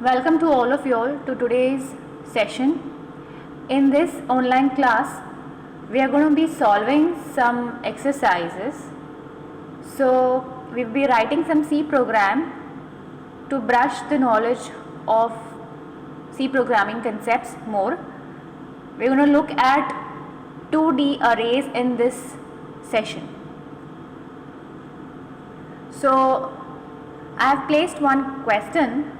Welcome to all of you all to today's session. In this online class, we are going to be solving some exercises. So, we will be writing some C program to brush the knowledge of C programming concepts more. We are going to look at 2D arrays in this session. So, I have placed one question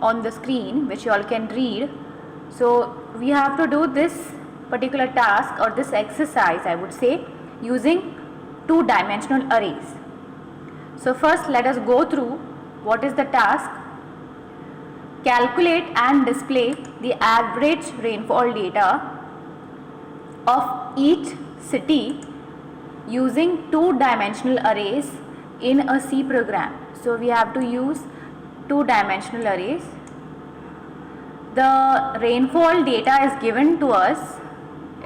on the screen which you all can read. So we have to do this particular task or this exercise, I would say, using two-dimensional arrays. So first let us go through what is the task. Calculate and display the average rainfall data of each city using two-dimensional arrays in a C program. So we have to use two-dimensional arrays. The rainfall data is given to us.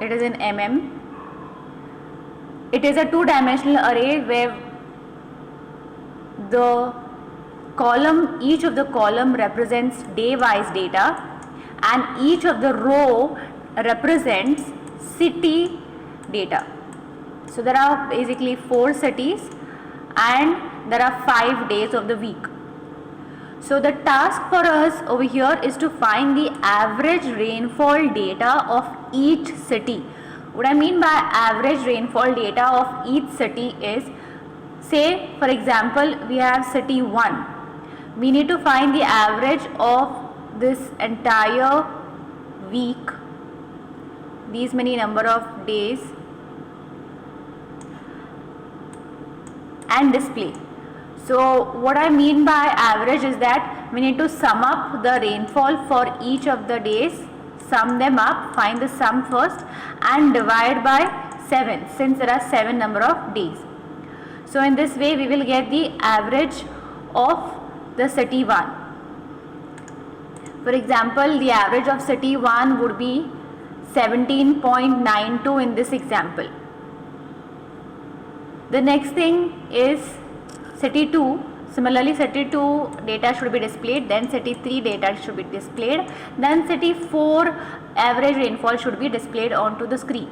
It is in mm. It is a two-dimensional array where the column, each of the column represents day-wise data, and each of the row represents city data. So there are basically 4 cities and there are 5 days of the week. So the task for us over here is to find the average rainfall data of each city. What I mean by average rainfall data of each city is, say for example we have city 1. We need to find the average of this entire week, these many number of days, and display. So what I mean by average is that we need to sum up the rainfall for each of the days, sum them up, find the sum first and divide by 7 since there are 7 number of days. So in this way we will get the average of the city 1. For example, the average of city 1 would be 17.92 in this example. The next thing is city 2. Similarly, city 2 data should be displayed, then city 3 data should be displayed, then city 4 average rainfall should be displayed onto the screen.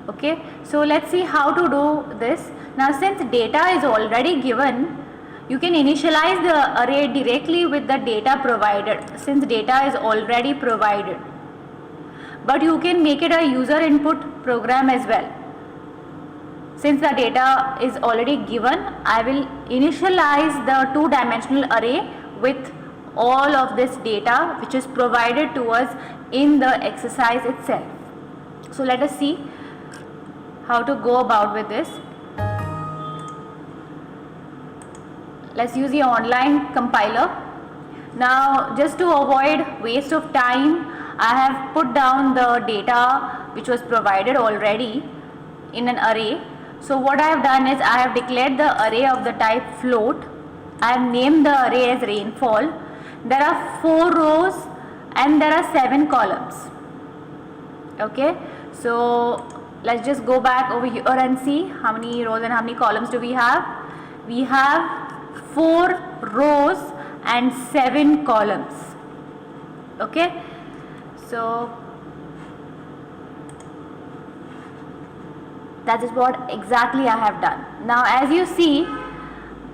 Okay, so let's see how to do this. Now since data is already given, you can initialize the array directly with the data provided, since data is already provided. But you can make it a user input program as well. Since the data is already given, I will initialize the two-dimensional array with all of this data which is provided to us in the exercise itself. So let us see how to go about with this. Let's use the online compiler. Now just to avoid waste of time, I have put down the data which was provided already in an array. So what I have done is I have declared the array of the type float. I have named the array as rainfall. There are 4 rows and there are 7 columns. Okay, so let's just go back over here and see how many rows and how many columns do we have. We have 4 rows and 7 columns. Okay, so that is what exactly I have done. Now as you see,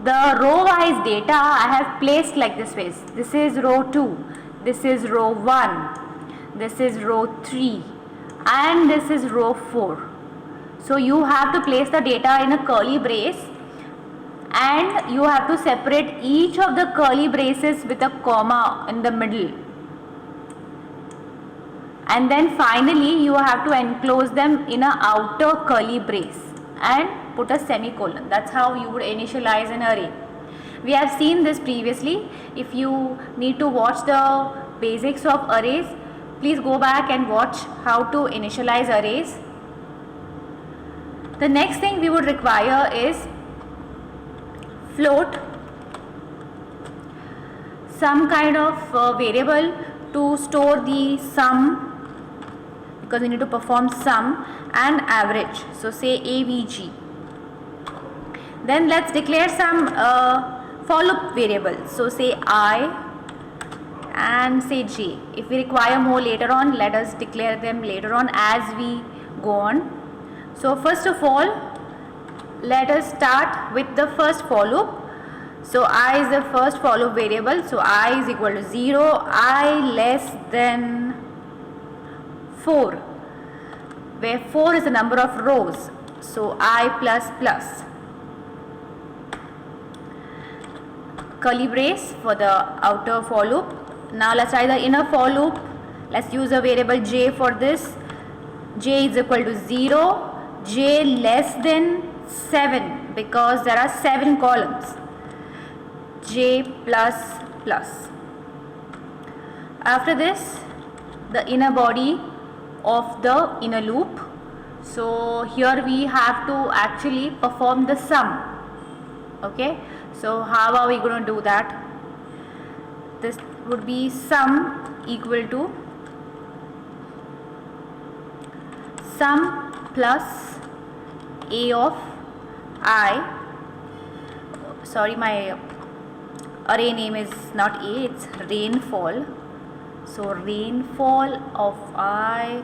the row wise data I have placed like this way. This is row 2, this is row 1, this is row 3 and this is row 4. So you have to place the data in a curly brace and you have to separate each of the curly braces with a comma in the middle. And then finally you have to enclose them in an outer curly brace and put a semicolon. That's how you would initialize an array. We have seen this previously. If you need to watch the basics of arrays, please go back and watch how to initialize arrays. The next thing we would require is float, some kind of variable to store the sum, because we need to perform sum, and average. So say AVG. Then let's declare some for loop variable. So say I and say j. If we require more later on, let us declare them later on as we go on. So first of all, let us start with the first for loop. So I is the first for loop variable, so I is equal to 0, I less than 4, where 4 is the number of rows, so I plus plus. Curly brace for the outer for loop. Now let's try the inner for loop. Let's use a variable j for this. J is equal to 0, j less than 7 because there are 7 columns. J plus plus. After this, the inner body of the inner loop. So here we have to actually perform the sum. Okay, so how are we going to do that? This would be sum equal to sum plus a of I. Sorry, my array name is not a, it's rainfall. So rainfall of I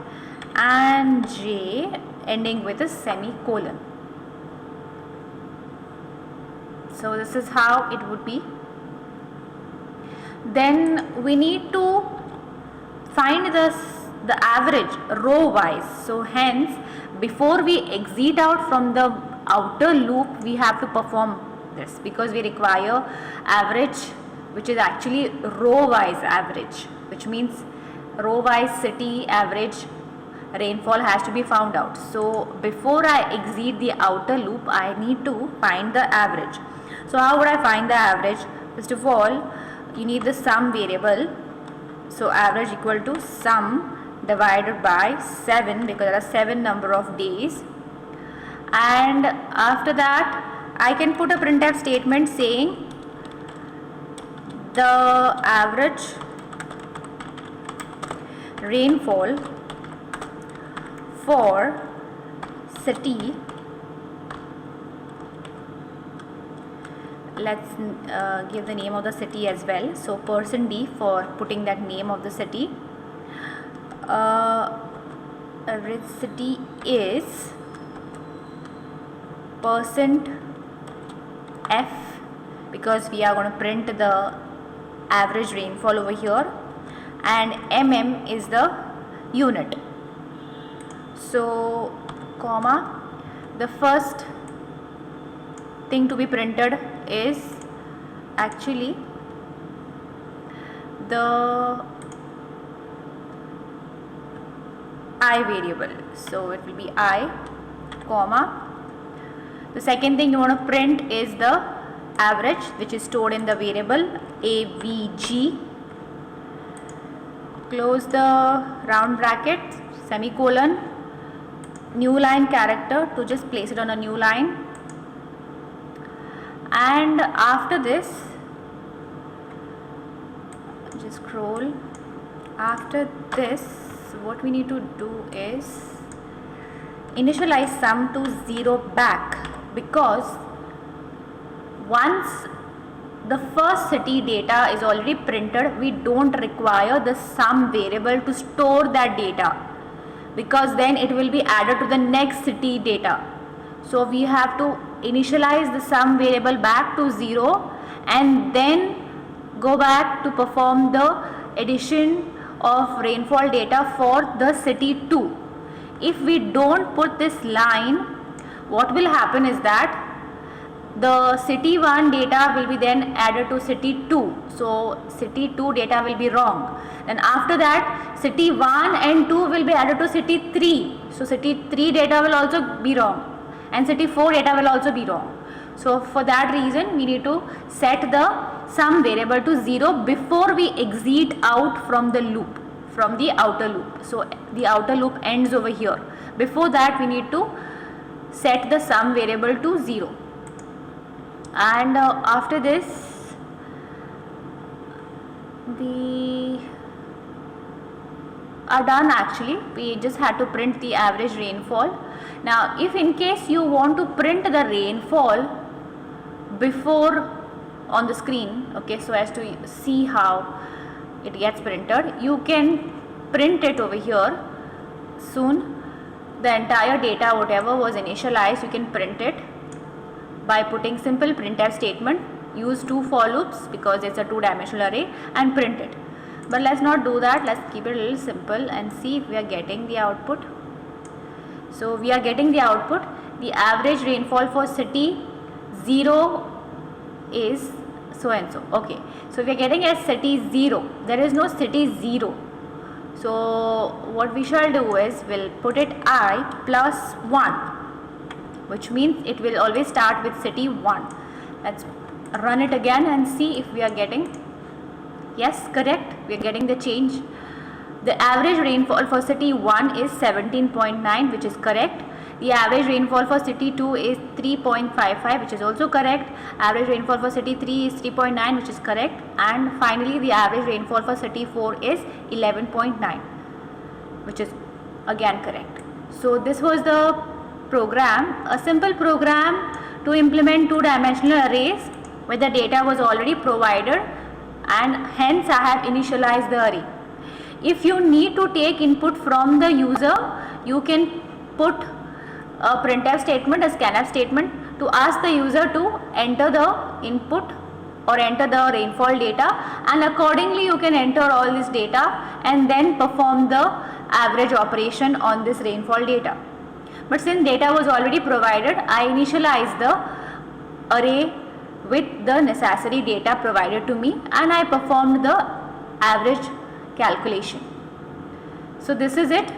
and j ending with a semicolon. So this is how it would be. Then we need to find the average row wise. So hence, before we exit out from the outer loop, we have to perform this because we require average, which is actually row wise average, which means row wise city average rainfall has to be found out. So before I exit the outer loop, I need to find the average. So how would I find the average? First of all, you need the sum variable. So average equal to sum divided by 7 because there are 7 number of days. And after that, I can put a printf statement saying the average rainfall for city, let's give the name of the city as well. So %d for putting that name of the city. Average city is %f because we are going to print the average rainfall over here, and mm is the unit. So comma, the first thing to be printed is actually the I variable. So it will be I, comma. The second thing you want to print is the average, which is stored in the variable avg. Close the round bracket, semicolon, new line character to just place it on a new line. And after this, just scroll. After this, what we need to do is initialize sum to 0 back, because once the first city data is already printed, we don't require the sum variable to store that data, because then it will be added to the next city data. So we have to initialize the sum variable back to 0 and then go back to perform the addition of rainfall data for the city 2. If we don't put this line, what will happen is that the city 1 data will be then added to city 2. So city 2 data will be wrong. And after that, city 1 and 2 will be added to city 3. So city 3 data will also be wrong. And city 4 data will also be wrong. So for that reason, we need to set the sum variable to 0 before we exit out from the loop, from the outer loop. So the outer loop ends over here. Before that, we need to set the sum variable to 0. And after this, we are done actually. We just had to print the average rainfall. Now if in case you want to print the rainfall before on the screen, okay, so as to see how it gets printed. You can print it over here soon. The entire data whatever was initialized, you can print it by putting simple printf statement. Use 2 for loops because it's a 2-dimensional array and print it. But let's not do that. Let's keep it a little simple and see if we are getting the output. So we are getting the output. The average rainfall for city 0 is so and so. Okay, so we are getting as city 0. There is no city 0. So what we shall do is we'll put it I plus 1, which means it will always start with city 1. Let's run it again and see if we are getting. Yes, correct, we are getting the change. The average rainfall for city 1 is 17.9, which is correct. The average rainfall for city 2 is 3.55, which is also correct. Average rainfall for city 3 is 3.9, which is correct. And finally the average rainfall for city 4 is 11.9, which is again correct. So this was the program, a simple program to implement 2-dimensional arrays where the data was already provided, and hence I have initialized the array. If you need to take input from the user, you can put a printf statement, a scanf statement to ask the user to enter the input or enter the rainfall data, and accordingly you can enter all this data and then perform the average operation on this rainfall data. But since data was already provided, I initialized the array with the necessary data provided to me and I performed the average calculation. So this is it.